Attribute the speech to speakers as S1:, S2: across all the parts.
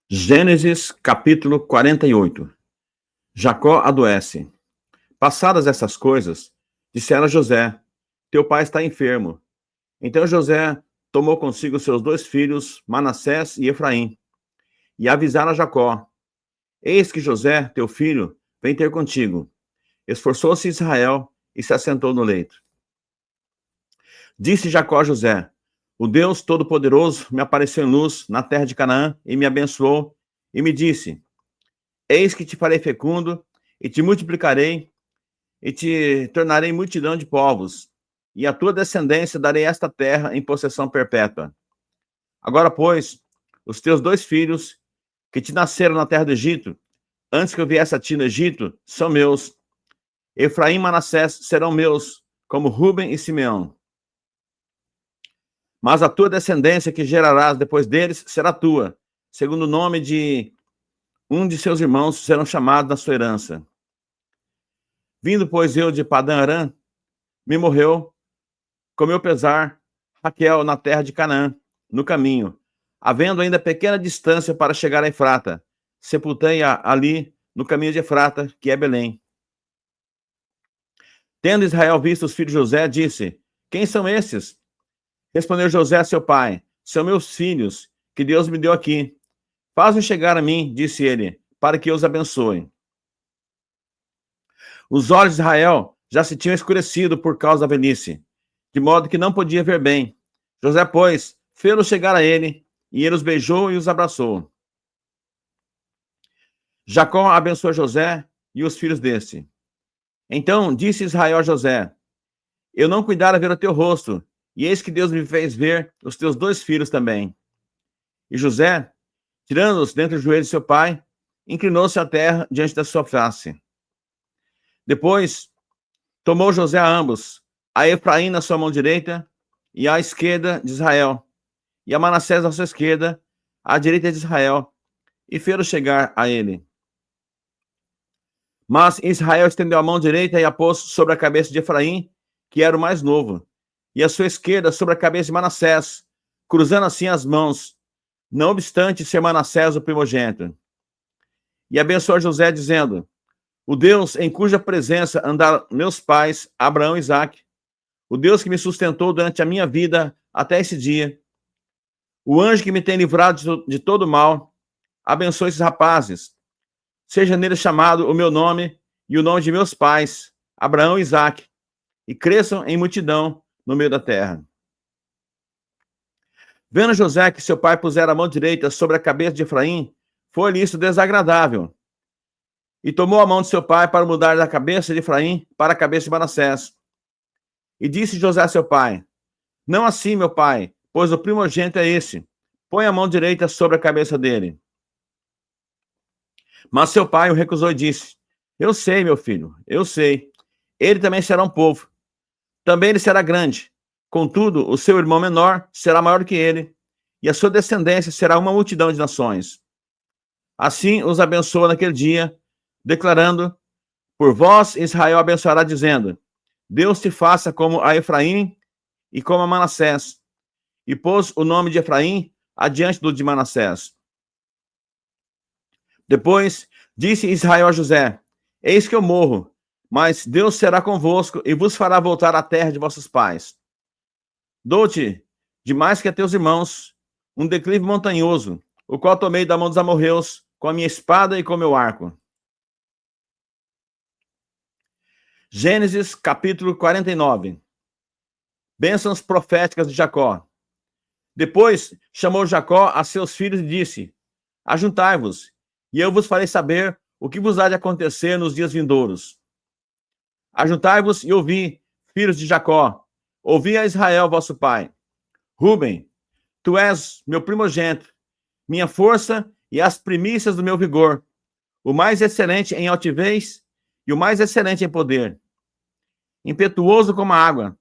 S1: Gênesis capítulo 48. Jacó adoece. Passadas essas coisas, disseram a José: teu pai está enfermo. Então José tomou consigo seus dois filhos, Manassés e Efraim, e avisaram a Jacó: eis que José, teu filho, vem ter contigo. Esforçou-se Israel e se assentou no leito. Disse Jacó a José: o Deus Todo-Poderoso me apareceu em luz na terra de Canaã e me abençoou e me disse: eis que te farei fecundo e te multiplicarei e te tornarei multidão de povos, e a tua descendência darei esta terra em possessão perpétua. Agora, pois, os teus dois filhos que te nasceram na terra do Egito, antes que eu viesse a ti no Egito, são meus. Efraim e Manassés serão meus, como Ruben e Simeão. Mas a tua descendência que gerarás depois deles será tua, segundo o nome de um de seus irmãos serão chamados na sua herança. Vindo, pois, eu de Padã Arã, me morreu, com meu pesar, Raquel na terra de Canaã, no caminho, havendo ainda pequena distância para chegar a Efrata. Sepultei-a ali, no caminho de Efrata, que é Belém. Tendo Israel visto os filhos de José, disse: quem são esses? Respondeu José a seu pai: são meus filhos, que Deus me deu aqui. Faz-os chegar a mim, disse ele, para que eu os abençoe. Os olhos de Israel já se tinham escurecido por causa da velhice, de modo que não podia ver bem. José, pois, fê-los chegar a ele, e ele os beijou e os abraçou. Jacó abençoou José e os filhos deste. Então disse Israel a José: eu não cuidara ver o teu rosto, e eis que Deus me fez ver os teus dois filhos também. E José, tirando-os dentre os joelhos de seu pai, inclinou-se à terra diante da sua face. Depois tomou José a ambos, a Efraim na sua mão direita e à esquerda de Israel, e a Manassés à sua esquerda, à direita de Israel, e fê-los chegar a ele. Mas Israel estendeu a mão direita e a pôs sobre a cabeça de Efraim, que era o mais novo, e a sua esquerda sobre a cabeça de Manassés, cruzando assim as mãos, não obstante ser Manassés o primogênito. E abençoou José, dizendo: o Deus em cuja presença andaram meus pais, Abraão e Isaque, o Deus que me sustentou durante a minha vida até esse dia, o anjo que me tem livrado de todo mal, abençoe esses rapazes. Seja nele chamado o meu nome e o nome de meus pais, Abraão e Isaque, e cresçam em multidão no meio da terra. Vendo José que seu pai pusera a mão direita sobre a cabeça de Efraim, foi-lhe isso desagradável. E tomou a mão de seu pai para mudar da cabeça de Efraim para a cabeça de Manassés. E disse José a seu pai: não assim, meu pai, pois o primogênito é esse. Põe a mão direita sobre a cabeça dele. Mas seu pai o recusou e disse: eu sei, meu filho, eu sei. Ele também será um povo. Também ele será grande. Contudo, o seu irmão menor será maior que ele, e a sua descendência será uma multidão de nações. Assim os abençoou naquele dia, declarando: por vós Israel abençoará, dizendo: Deus te faça como a Efraim e como a Manassés. E pôs o nome de Efraim adiante do de Manassés. Depois disse Israel a José: eis que eu morro, mas Deus será convosco e vos fará voltar à terra de vossos pais. Dou-te, de mais que a teus irmãos, um declive montanhoso, o qual tomei da mão dos amorreus, com a minha espada e com o meu arco. Gênesis capítulo 49. Bênçãos proféticas de Jacó. Depois chamou Jacó a seus filhos e disse: ajuntai-vos, e eu vos farei saber o que vos há de acontecer nos dias vindouros. Ajuntai-vos e ouvi, filhos de Jacó, ouvi a Israel, vosso pai. Ruben, tu és meu primogênito, minha força e as primícias do meu vigor, o mais excelente em altivez e o mais excelente em poder. Impetuoso como a água,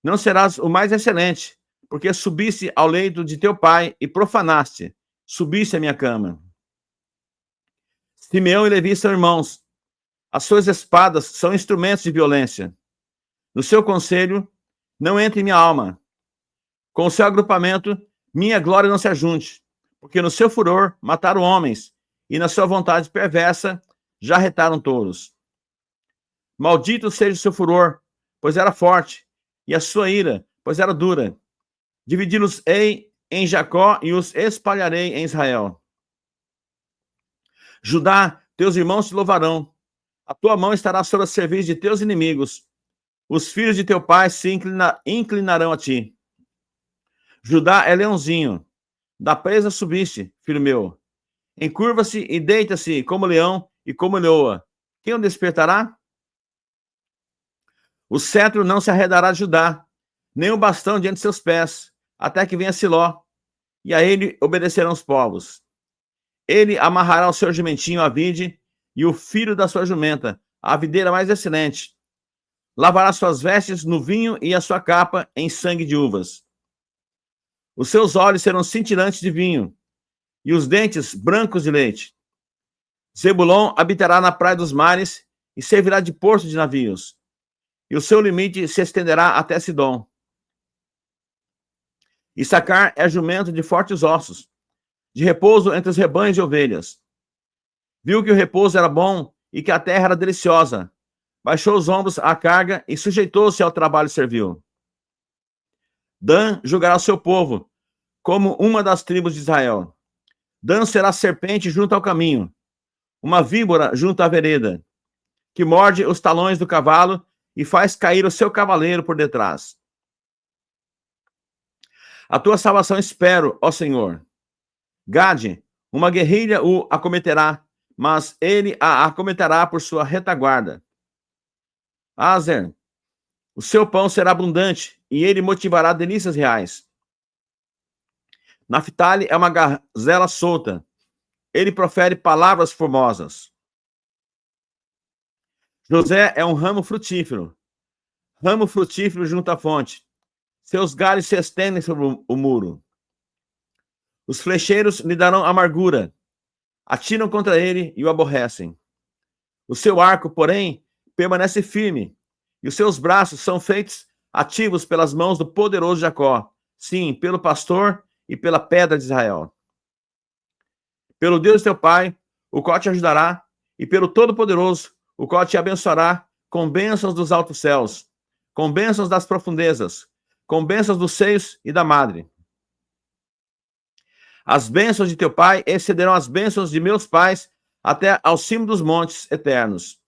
S1: não serás o mais excelente, porque subiste ao leito de teu pai e profanaste, subiste à minha cama. Simeão e Levi são irmãos, as suas espadas são instrumentos de violência. No seu conselho, não entre minha alma. Com o seu agrupamento, minha glória não se ajunte, porque no seu furor mataram homens, e na sua vontade perversa já retaram touros. Maldito seja o seu furor, pois era forte, e a sua ira, pois era dura. Dividi-los-ei em Jacó e os espalharei em Israel. Judá, teus irmãos te louvarão. A tua mão estará sobre a cerviz de teus inimigos. Os filhos de teu pai se inclinarão a ti. Judá é leãozinho. Da presa subiste, filho meu. Encurva-se e deita-se como leão e como leoa. Quem o despertará? O cetro não se arredará de Judá, nem o bastão diante de seus pés, até que venha Siló, e a ele obedecerão os povos. Ele amarrará o seu jumentinho à vide, e o filho da sua jumenta, a videira mais excelente. Lavará suas vestes no vinho e a sua capa em sangue de uvas. Os seus olhos serão cintilantes de vinho, e os dentes brancos de leite. Zebulon habitará na praia dos mares, e servirá de porto de navios. E o seu limite se estenderá até Sidom. Issacar é jumento de fortes ossos, de repouso entre os rebanhos de ovelhas. Viu que o repouso era bom e que a terra era deliciosa. Baixou os ombros à carga e sujeitou-se ao trabalho servil. Dan julgará o seu povo, como uma das tribos de Israel. Dan será serpente junto ao caminho, uma víbora junto à vereda, que morde os talões do cavalo e faz cair o seu cavaleiro por detrás. A tua salvação espero, ó Senhor. Gade, uma guerrilha o acometerá, mas ele a acometerá por sua retaguarda. Azer, o seu pão será abundante, e ele motivará delícias reais. Naphtali é uma gazela solta, ele profere palavras formosas. José é um ramo frutífero junto à fonte. Seus galhos se estendem sobre o muro. Os flecheiros lhe darão amargura, atiram contra ele e o aborrecem. O seu arco, porém, permanece firme, e os seus braços são feitos ativos pelas mãos do poderoso Jacó, sim, pelo pastor e pela pedra de Israel. Pelo Deus teu pai, o qual te ajudará, e pelo Todo-Poderoso, o qual te abençoará com bênçãos dos altos céus, com bênçãos das profundezas, com bênçãos dos seios e da madre. As bênçãos de teu pai excederão as bênçãos de meus pais até ao cimo dos montes eternos.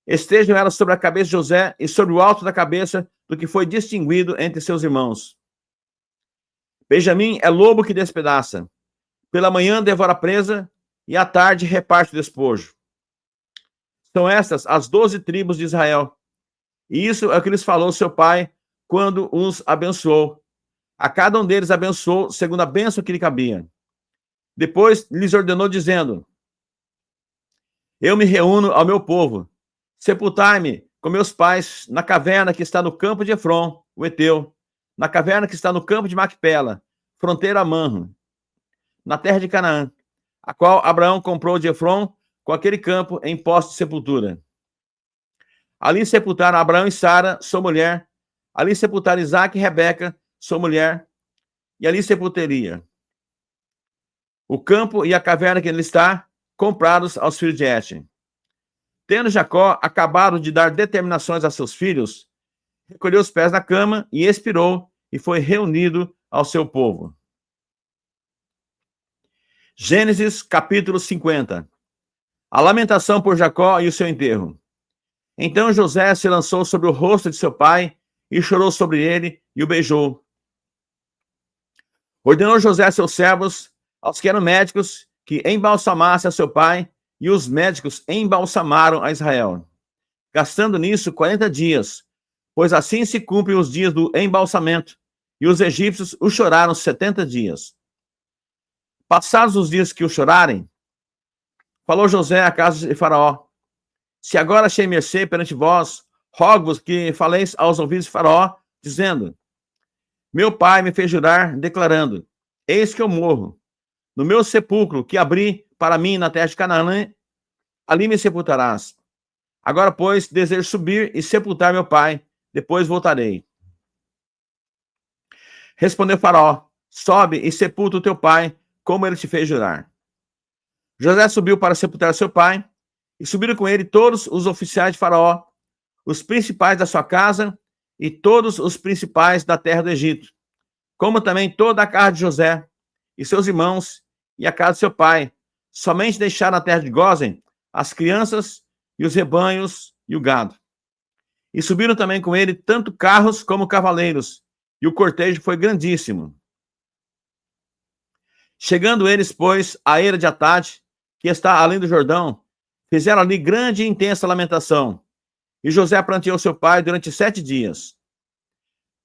S1: Estejam elas sobre a cabeça de José e sobre o alto da cabeça do que foi distinguido entre seus irmãos. Benjamim é lobo que despedaça. Pela manhã devora a presa e à tarde reparte o despojo. São estas as 12 tribos de Israel. E isso é o que lhes falou seu pai quando os abençoou. A cada um deles abençoou segundo a bênção que lhe cabia. Depois lhes ordenou, dizendo: Eu me reúno ao meu povo. Sepultai-me com meus pais na caverna que está no campo de Efron, o Eteu, na caverna que está no campo de Macpela, fronteira a Manro, na terra de Canaã, a qual Abraão comprou de Efron com aquele campo em posse de sepultura. Ali sepultaram Abraão e Sara, sua mulher. Ali sepultaram Isaque e Rebeca, sua mulher. E ali sepultaria o campo e a caverna que ele está, comprados aos filhos de Et. Tendo Jacó acabado de dar determinações a seus filhos, recolheu os pés na cama e expirou, e foi reunido ao seu povo. Gênesis capítulo 50. A lamentação por Jacó e o seu enterro. Então José se lançou sobre o rosto de seu pai e chorou sobre ele e o beijou. Ordenou José a seus servos, aos que eram médicos, que embalsamassem a seu pai, e os médicos embalsamaram a Israel, gastando nisso 40 dias, pois assim se cumprem os dias do embalsamento, e os egípcios o choraram 70 dias. Passados os dias que o chorarem, falou José à casa de Faraó: Se agora achei mercê perante vós, rogo-vos que faleis aos ouvidos de Faraó, dizendo: Meu pai me fez jurar, declarando: Eis que eu morro. No meu sepulcro que abri para mim na terra de Canaã, ali me sepultarás. Agora, pois, desejo subir e sepultar meu pai, depois voltarei. Respondeu Faraó: Sobe e sepulta o teu pai, como ele te fez jurar. José subiu para sepultar seu pai, e subiram com ele todos os oficiais de Faraó, os principais da sua casa e todos os principais da terra do Egito, como também toda a casa de José e seus irmãos e a casa de seu pai. Somente deixaram na terra de Gósen as crianças e os rebanhos e o gado. E subiram também com ele tanto carros como cavaleiros, e o cortejo foi grandíssimo. Chegando eles, pois, à eira de Atade, que está além do Jordão, fizeram ali grande e intensa lamentação. E José pranteou seu pai durante 7 dias.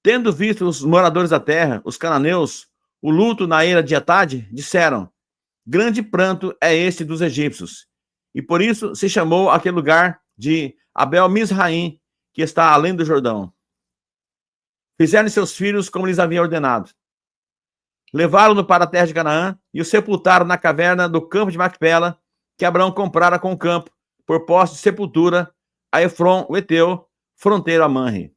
S1: Tendo visto os moradores da terra, os cananeus, o luto na eira de Atade, disseram: grande pranto é este dos egípcios. E por isso se chamou aquele lugar de Abel-Misraim, que está além do Jordão. Fizeram seus filhos como lhes havia ordenado. Levaram-no para a terra de Canaã e o sepultaram na caverna do campo de Macpela, que Abraão comprara com o campo, por posse de sepultura, a Efron, o Eteu, fronteiro a Manre.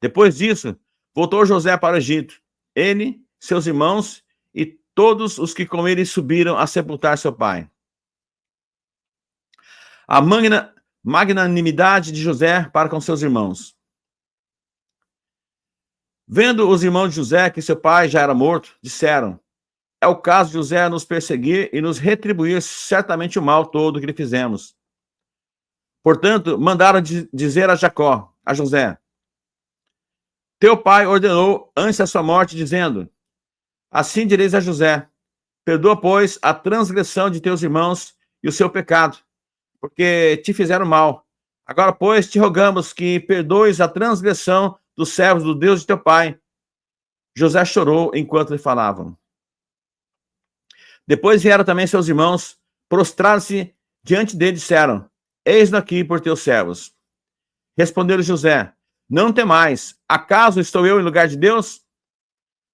S1: Depois disso, voltou José para o Egito, ele, seus irmãos e todos os que com ele subiram a sepultar seu pai. A magnanimidade de José para com seus irmãos. Vendo os irmãos de José que seu pai já era morto, disseram: é o caso de José nos perseguir e nos retribuir certamente o mal todo que lhe fizemos. Portanto, mandaram dizer a Jacó, a José: teu pai ordenou antes da sua morte, dizendo: assim direis a José: perdoa, pois, a transgressão de teus irmãos e o seu pecado, porque te fizeram mal. Agora, pois, te rogamos que perdoes a transgressão dos servos do Deus de teu pai. José chorou enquanto lhe falavam. Depois vieram também seus irmãos, prostraram-se diante dele e disseram: eis-nos aqui por teus servos. Respondeu José: não temais, acaso estou eu em lugar de Deus?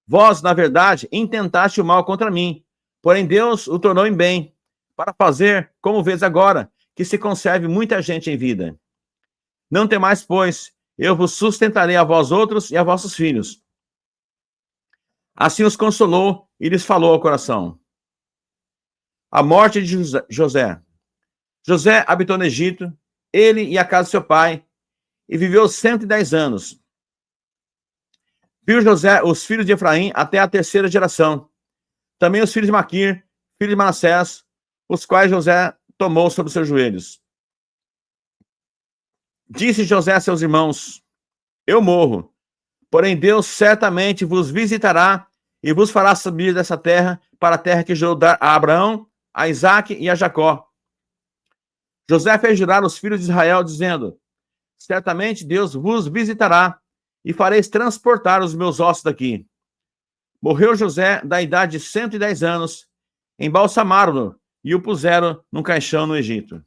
S1: Vós, na verdade, intentaste o mal contra mim, porém Deus o tornou em bem, para fazer, como vês agora, que se conserve muita gente em vida. Não temais, pois, eu vos sustentarei a vós outros e a vossos filhos. Assim os consolou e lhes falou ao coração. A morte de José. José habitou no Egito, ele e a casa de seu pai, e viveu 110 anos. Viu José os filhos de Efraim até a 3ª geração. Também os filhos de Maquir, filho de Manassés, os quais José tomou sobre seus joelhos. Disse José a seus irmãos: eu morro, porém Deus certamente vos visitará e vos fará subir dessa terra para a terra que jurou dar a Abraão, a Isaque e a Jacó. José fez jurar os filhos de Israel, dizendo: certamente Deus vos visitará e fareis transportar os meus ossos daqui. Morreu José da idade de 110 anos, embalsamaram-no e o puseram num caixão no Egito.